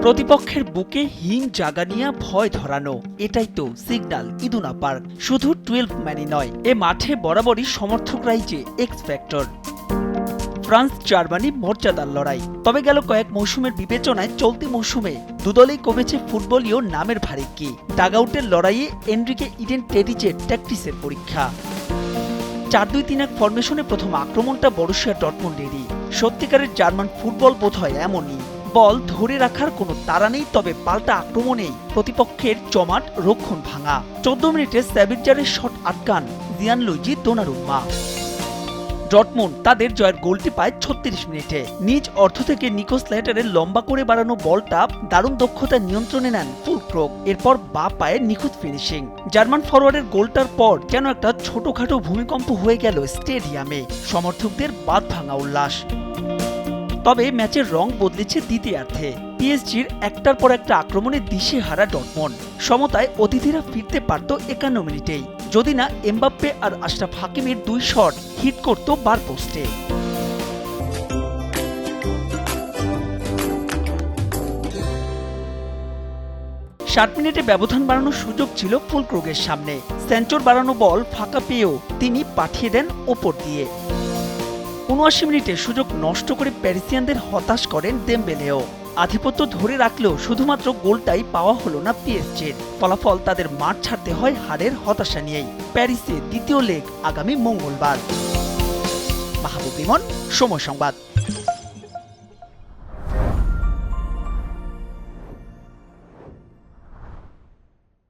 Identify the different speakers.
Speaker 1: প্রতিপক্ষের বুকে হিম জাগানিয়া ভয় ধরানো, এটাই তো সিগন্যাল ইদুনা পার্ক। শুধু 12 ম্যানই নয়, এ মাঠে বরাবরই সমর্থকরাই যে এক্স ফ্যাক্টর। ফ্রান্স জার্মানি মর্যাদার লড়াই। তবে গেল কয়েক মৌসুমের বিবেচনায় চলতি মৌসুমে দুদলেই কমেছে ফুটবলীয় নামের ভারিক্কি। ডাগআউটের লড়াইয়ে এনরিকে ইডেন টেডিচের ট্যাকটিক্সের পরীক্ষা। 4-2-3-1 ফরমেশনে প্রথম আক্রমণটা বরুসিয়া ডর্টমুন্ডেরই। সত্যিকারের জার্মান ফুটবল বোধহয় এমনই, বল ধরে রাখার কোনো তাড়া নেই, তবে পাল্টা আক্রমণেই প্রতিপক্ষের জমাট রক্ষণ ভাঙা। 14 মিনিটে স্যাভিজারের শট আটকান জিয়ানলুইজি দোনারুম্মা। ডর্টমুন্ড তাদের জয়ের গোলটি পায় 36 মিনিটে। নিজ অর্থ থেকে নিকো স্ল্যাটারের লম্বা করে বাড়ানো বলটা দারুণ দক্ষতায় নিয়ন্ত্রণে নেন ফুলক্রোগ। এরপর বাঁ পায়ে নিখুঁত ফিনিশিং। জার্মান ফরওয়ার্ডের গোলটার পর যেন একটা ছোটখাটো ভূমিকম্প হয়ে গেল স্টেডিয়ামে। সমর্থকদের বাঁধ ভাঙা উল্লাস। তবে ম্যাচের রং বদলেছে দ্বিতীয়ার্ধে। পিএসজির একটার পর একটা আক্রমণে দিশেহারা ডর্টমুন্ড। সমতায় অতিথিরা ফিরতে পারত 51 মিনিটেই, যদি না এমবাপ্পে আর আশরাফ হাকিমের 2 শট হিট করত বার পোস্টে। ষাট মিনিটে ব্যবধান বাড়ানোর সুযোগ ছিল ফুলক্রোগের সামনে। সেঞ্চোর বাড়ানো বল ফাঁকা পেয়েও তিনি পাঠিয়ে দেন ওপর দিয়ে। ৭৯ মিনিটে সুযোগ নষ্ট করে প্যারিসিয়ানদের হতাশ করেন দেমবেলেও। আধিপত্য ধরে রাখলেও শুধুমাত্র গোলটাই পাওয়া হলো না পিএসজির। ফলাফল তাদের মাঠ ছাড়তে হয় হারের হতাশা নিয়েই। প্যারিসে দ্বিতীয় লেগ আগামী মঙ্গলবার। মাহবুব ইমন, সময় সংবাদ।